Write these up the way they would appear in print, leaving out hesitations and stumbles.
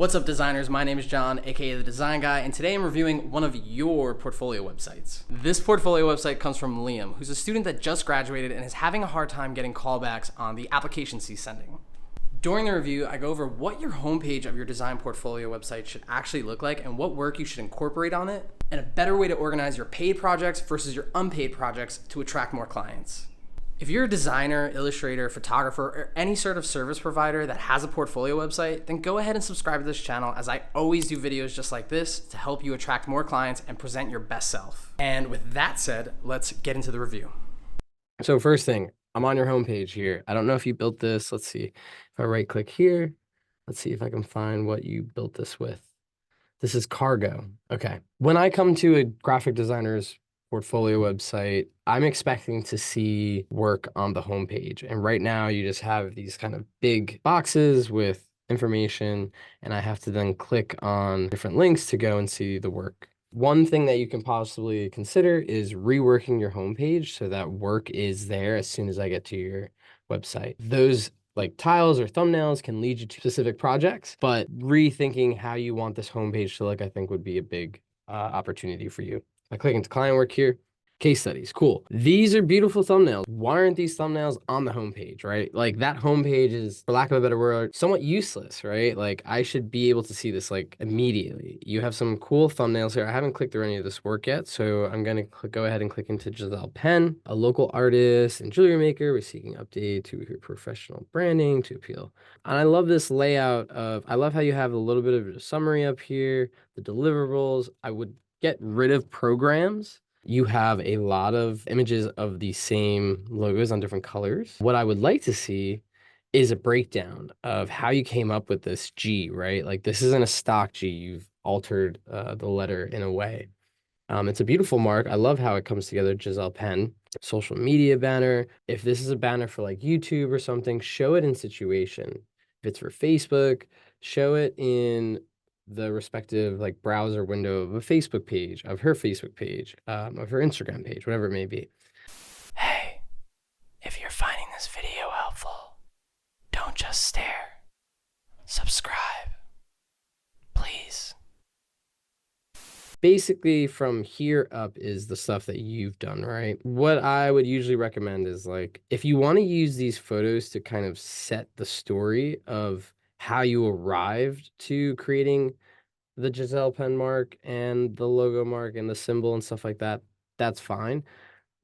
What's up, designers? My name is John, aka The Design Guy, and today I'm reviewing one of your portfolio websites. This portfolio website comes from Liam, who's a student that just graduated and is having a hard time getting callbacks on the applications he's sending. During the review, I go over what your homepage of your design portfolio website should actually look like and what work you should incorporate on it, and a better way to organize your paid projects versus your unpaid projects to attract more clients. If you're a designer, illustrator, photographer, or any sort of service provider that has a portfolio website, then go ahead and subscribe to this channel, as I always do videos just like this to help you attract more clients and present your best self. And with that said, let's get into the review. So first thing, I'm on your homepage here. I don't know if you built this. Let's see. If I right click here, let's see if I can find what you built this with. This is cargo. Okay. When I come to a graphic designer's portfolio website, I'm expecting to see work on the homepage. And right now you just have these kind of big boxes with information, and I have to then click on different links to go and see the work. One thing that you can possibly consider is reworking your homepage so that work is there as soon as I get to your website. Those like tiles or thumbnails can lead you to specific projects, but rethinking how you want this homepage to look, I think, would be a big opportunity for you. I click into client work here. Case studies, cool. These are beautiful thumbnails. Why aren't these thumbnails on the homepage, right? Like that homepage is, for lack of a better word, somewhat useless, right? Like I should be able to see this like immediately. You have some cool thumbnails here. I haven't clicked through any of this work yet, so I'm gonna go ahead and click into Giselle Penn, a local artist and jewelry maker. We're seeking update to your professional branding to appeal. And I love this layout of, I love how you have a little bit of a summary up here, the deliverables. I would get rid of programs. You have a lot of images of the same logos on different colors. What I would like to see is a breakdown of how you came up with this G, right? Like this isn't a stock G. You've altered the letter in a way. It's a beautiful mark. I love how it comes together. Giselle Penn, social media banner. If this is a banner for like YouTube or something, show it in situation. If it's for Facebook, show it in the respective like browser window of a Facebook page, of her Facebook page, of her Instagram page, whatever it may be. Hey, if you're finding this video helpful, don't just stare. Subscribe, please. Basically, from here up is the stuff that you've done, right? What I would usually recommend is like, if you want to use these photos to kind of set the story of how you arrived to creating the Giselle Penn mark and the logo mark and the symbol and stuff like that, that's fine.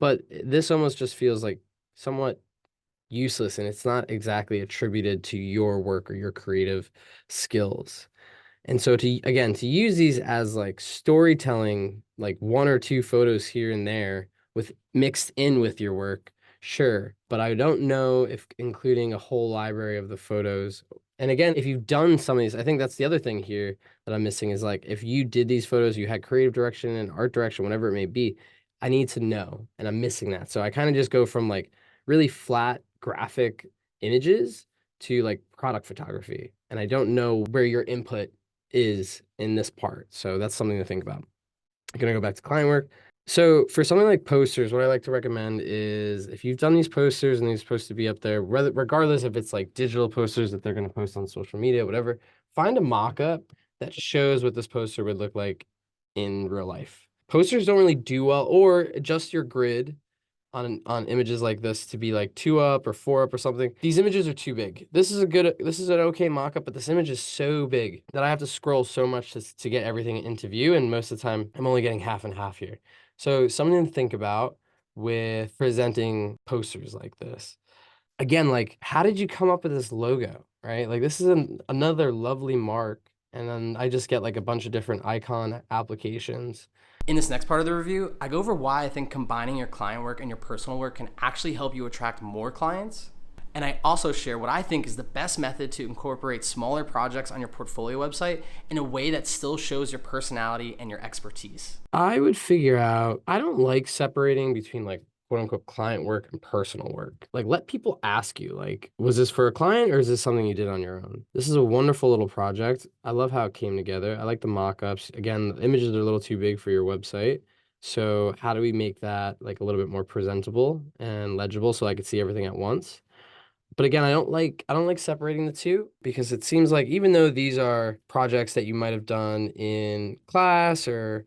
But this almost just feels like somewhat useless, and it's not exactly attributed to your work or your creative skills. And so to use these as like storytelling, like one or two photos here and there with mixed in with your work, sure. But I don't know if including a whole library of the photos. And again, if you've done some of these, I think that's the other thing here that I'm missing is like, if you did these photos, you had creative direction and art direction, whatever it may be, I need to know, and I'm missing that. So I kind of just go from like really flat graphic images to like product photography. And I don't know where your input is in this part. So that's something to think about. I'm going to go back to client work. So for something like posters, what I like to recommend is if you've done these posters and these are supposed to be up there, regardless if it's like digital posters that they're going to post on social media, whatever, find a mock-up that shows what this poster would look like in real life. Posters don't really do well, or adjust your grid on images like this to be like 2 up or 4 up or something. These images are too big. This is an okay mock-up, but this image is so big that I have to scroll so much to get everything into view, and most of the time I'm only getting half and half here. So something to think about with presenting posters like this. Again, like how did you come up with this logo, right? Like this is another lovely mark, and then I just get like a bunch of different icon applications. In this next part of the review, I go over why I think combining your client work and your personal work can actually help you attract more clients. And I also share what I think is the best method to incorporate smaller projects on your portfolio website in a way that still shows your personality and your expertise. I would figure out, I don't like separating between like quote unquote client work and personal work. Like let people ask you, like, was this for a client or is this something you did on your own? This is a wonderful little project. I love how it came together. I like the mock-ups. Again, the images are a little too big for your website. So how do we make that like a little bit more presentable and legible so I could see everything at once? But again, I don't like separating the two because it seems like even though these are projects that you might have done in class or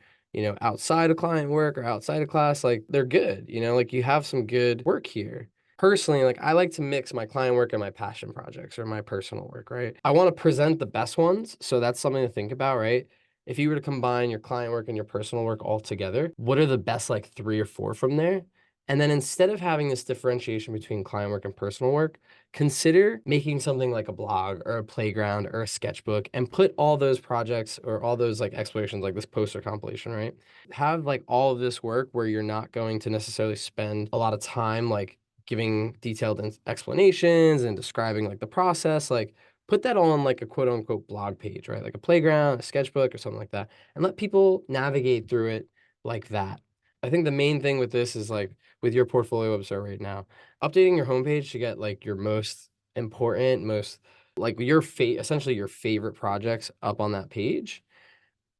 outside of client work or outside of class, like they're good, like you have some good work here. Personally, like I like to mix my client work and my passion projects or my personal work, right? I want to present the best ones, so that's something to think about, right? If you were to combine your client work and your personal work all together, what are the best like 3 or 4 from there? And then instead of having this differentiation between client work and personal work, consider making something like a blog or a playground or a sketchbook and put all those projects or all those like explorations, like this poster compilation, right? Have like all of this work where you're not going to necessarily spend a lot of time like giving detailed explanations and describing like the process, like put that on like a quote unquote blog page, right? Like a playground, a sketchbook or something like that, and let people navigate through it like that. I think the main thing with this is like with your portfolio website right now, updating your homepage to get like your most important, most like essentially your favorite projects up on that page,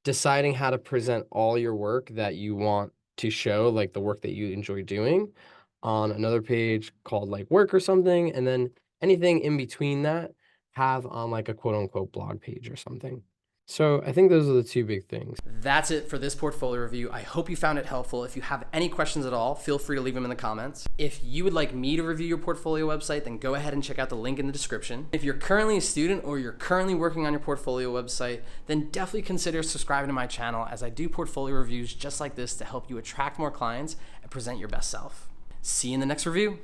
deciding how to present all your work that you want to show, like the work that you enjoy doing on another page called like work or something, and then anything in between that have on like a quote unquote blog page or something. So I think those are the two big things. That's it for this portfolio review. I hope you found it helpful. If you have any questions at all, feel free to leave them in the comments. If you would like me to review your portfolio website, then go ahead and check out the link in the description. If you're currently a student or you're currently working on your portfolio website, then definitely consider subscribing to my channel as I do portfolio reviews just like this to help you attract more clients and present your best self. See you in the next review.